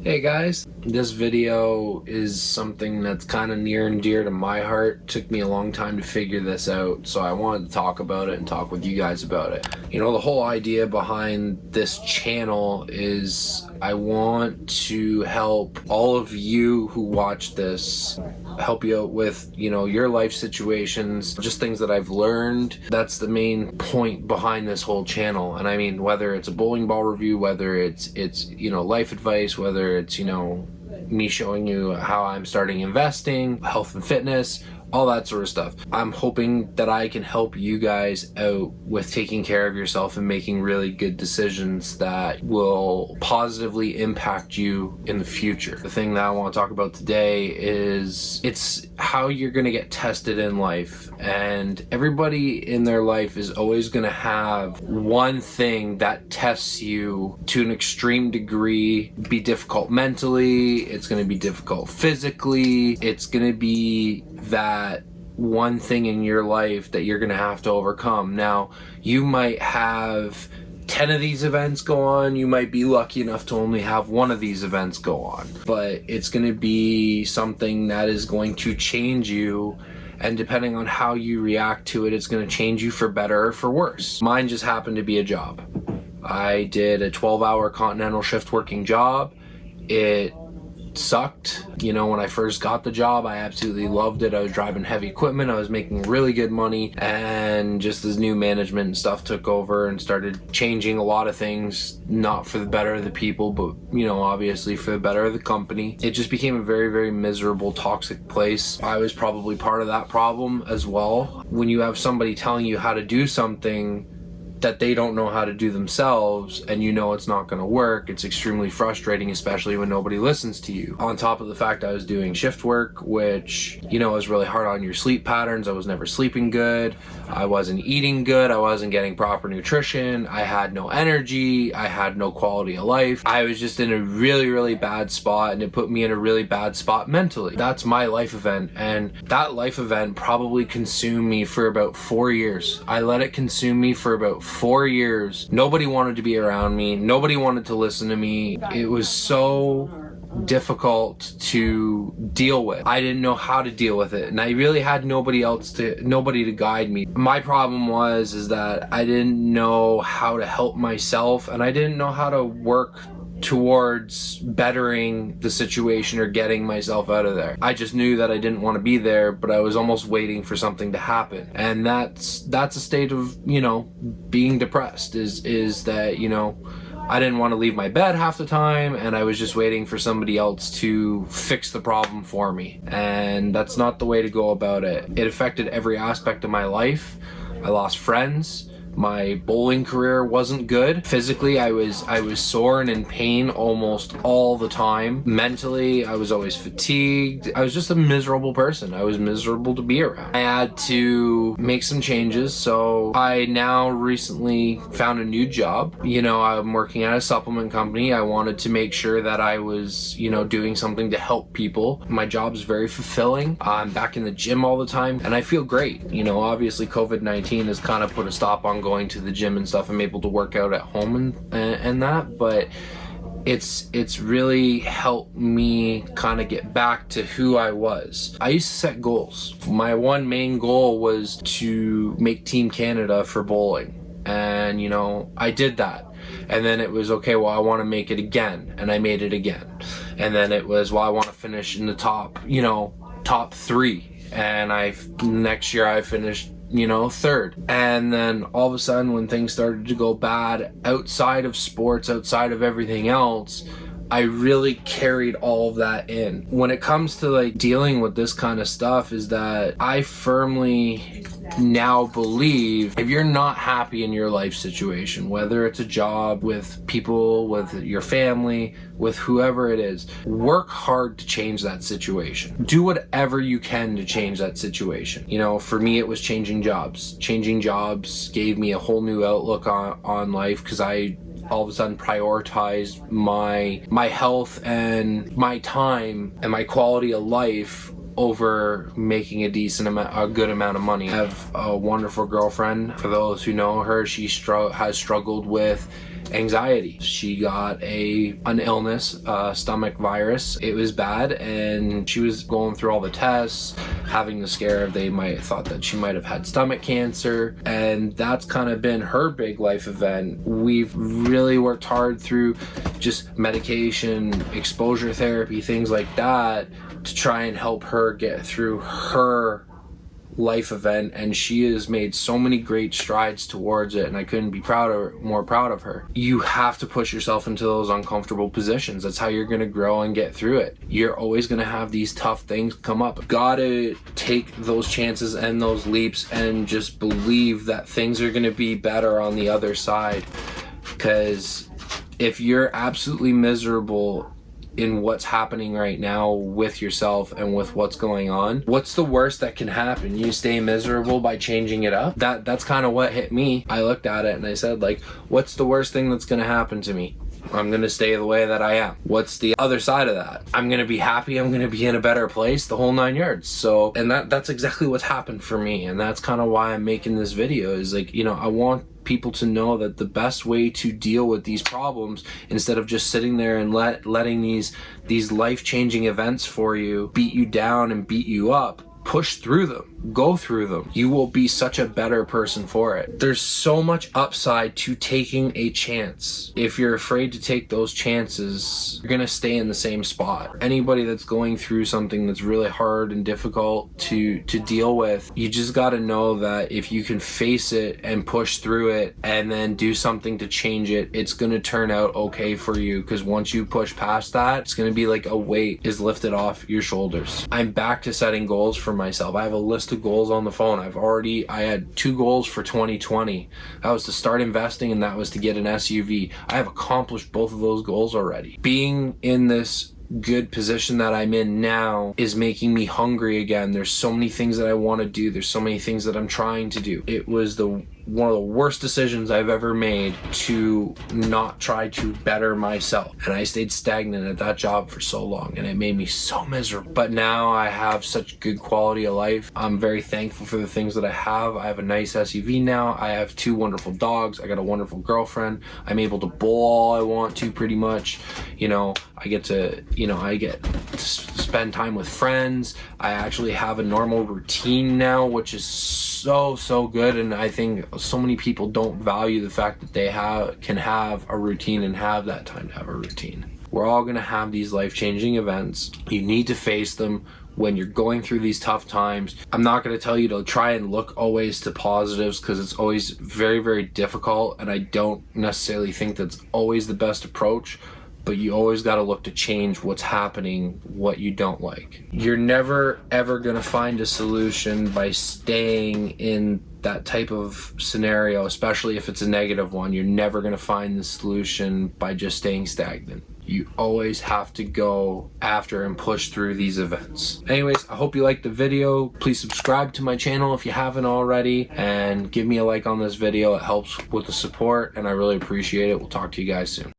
Hey guys, this video is something that's kind of near and dear to my heart. It took me a long time to figure this out, so I wanted to talk about it and talk with you guys about it. You know, the whole idea behind this channel is I want to help all of you who watch this, help you out with, you know, your life situations, just things that I've learned. That's the main point behind this whole channel. And I mean, whether it's a bowling ball review, whether it's you know, life advice, whether it's, you know, me showing you how I'm starting investing, health and fitness, all that sort of stuff. I'm hoping that I can help you guys out with taking care of yourself and making really good decisions that will positively impact you in the future. The thing that I want to talk about today is it's how you're going to get tested in life. And everybody in their life is always going to have one thing that tests you to an extreme degree. Be difficult mentally, it's going to be difficult physically, it's going to be that one thing in your life that you're going to have to overcome. Now, you might have 10 of these events go on, you might be lucky enough to only have one of these events go on, but it's going to be something that is going to change you, and depending on how you react to it, it's going to change you for better or for worse. Mine just happened to be a job. I did a 12-hour continental shift working job. It sucked. You know, when I first got the job, I absolutely loved it. I was driving heavy equipment, I was making really good money, and just as new management and stuff took over and started changing a lot of things, not for the better of the people, but, you know, obviously for the better of the company, it just became a very, very miserable, toxic place. I was probably part of that problem as well. When you have somebody telling you how to do something that they don't know how to do themselves, and you know it's not going to work, it's extremely frustrating, especially when nobody listens to you. On top of the fact I was doing shift work, which, you know, is really hard on your sleep patterns. I was never sleeping good, I wasn't eating good, I wasn't getting proper nutrition, I had no energy, I had no quality of life. I was just in a really, really bad spot, and it put me in a really bad spot mentally. That's my life event, and that life event probably consumed me for about 4 years. I let it consume me for about 4 years. Nobody wanted to be around me. Nobody wanted to listen to me. It was so difficult to deal with. I didn't know how to deal with it, and I really had nobody to guide me. My problem is that I didn't know how to help myself, and I didn't know how to work towards bettering the situation or getting myself out of there. I just knew that I didn't want to be there, but I was almost waiting for something to happen. And that's a state of, you know, being depressed, is that, you know, I didn't want to leave my bed half the time, and I was just waiting for somebody else to fix the problem for me. And that's not the way to go about it. It affected every aspect of my life. I lost friends. My bowling career wasn't good. Physically, I was sore and in pain almost all the time. Mentally, I was always fatigued. I was just a miserable person. I was miserable to be around. I had to make some changes, so I now recently found a new job. You know, I'm working at a supplement company. I wanted to make sure that I was, you know, doing something to help people. My job's very fulfilling. I'm back in the gym all the time, and I feel great. You know, obviously COVID-19 has kind of put a stop on going to the gym and stuff. I'm able to work out at home and that, but it's really helped me kind of get back to who I was. I used to set goals. My one main goal was to make Team Canada for bowling, and, you know, I did that. And then it was, okay, well, I want to make it again, and I made it again. And then it was, well, I want to finish in the top 3, and next year I finished, you know, 3rd. And then all of a sudden, when things started to go bad outside of sports, outside of everything else, I really carried all of that in. When it comes to like dealing with this kind of stuff, is that I firmly now believe if you're not happy in your life situation, whether it's a job, with people, with your family, with whoever it is, work hard to change that situation. Do whatever you can to change that situation. You know, for me, it was changing jobs. Changing jobs gave me a whole new outlook on life, because I all of a sudden prioritized my health and my time and my quality of life over making a good amount of money. I have a wonderful girlfriend. For those who know her, she has struggled with anxiety. She got an illness, stomach virus. It was bad, and she was going through all the tests, having the scare. They might have thought that she might have had stomach cancer, and that's kind of been her big life event. We've really worked hard through just medication, exposure therapy, things like that, to try and help her get through her life event, and she has made so many great strides towards it, and I couldn't be more proud of her. You have to push yourself into those uncomfortable positions. That's how you're going to grow and get through it. You're always going to have these tough things come up. Gotta take those chances and those leaps and just believe that things are going to be better on the other side, because if you're absolutely miserable in what's happening right now with yourself and with what's going on, what's the worst that can happen? You stay miserable by changing it up? That's kind of what hit me. I looked at it and I said, like, what's the worst thing that's gonna happen to me? I'm gonna stay the way that I am. What's the other side of that? I'm gonna be happy, I'm gonna be in a better place, the whole 9 yards. So, and that's exactly what's happened for me, and that's kind of why I'm making this video, is like, you know, I want people to know that the best way to deal with these problems, instead of just sitting there and letting these life-changing events for you beat you down and beat you up, push through them, go through them. You will be such a better person for it. There's so much upside to taking a chance. If you're afraid to take those chances, you're gonna stay in the same spot. Anybody that's going through something that's really hard and difficult to deal with, you just gotta know that if you can face it and push through it and then do something to change it, it's gonna turn out okay for you, because once you push past that, it's gonna be like a weight is lifted off your shoulders. I'm back to setting goals for myself. I have a list of goals on the phone. I had 2 goals for 2020. That was to start investing, and that was to get an SUV. I have accomplished both of those goals already. Being in this good position that I'm in now is making me hungry again. There's so many things that I want to do. There's so many things that I'm trying to do. It was one of the worst decisions I've ever made to not try to better myself. And I stayed stagnant at that job for so long, and it made me so miserable. But now I have such good quality of life. I'm very thankful for the things that I have. I have a nice SUV now. I have 2 wonderful dogs. I got a wonderful girlfriend. I'm able to bowl all I want to, pretty much. You know, I get to spend time with friends. I actually have a normal routine now, which is so good, and I think so many people don't value the fact that they can have a routine and have that time to have a routine. We're all going to have these life-changing events. You need to face them when you're going through these tough times. I'm not going to tell you to try and look always to positives, because it's always very, very difficult, and I don't necessarily think that's always the best approach. But you always got to look to change what's happening, what you don't like. You're never ever going to find a solution by staying in that type of scenario, especially if it's a negative one. You're never going to find the solution by just staying stagnant. You always have to go after and push through these events. Anyways, I hope you liked the video. Please subscribe to my channel if you haven't already, and give me a like on this video. It helps with the support, and I really appreciate it. We'll talk to you guys soon.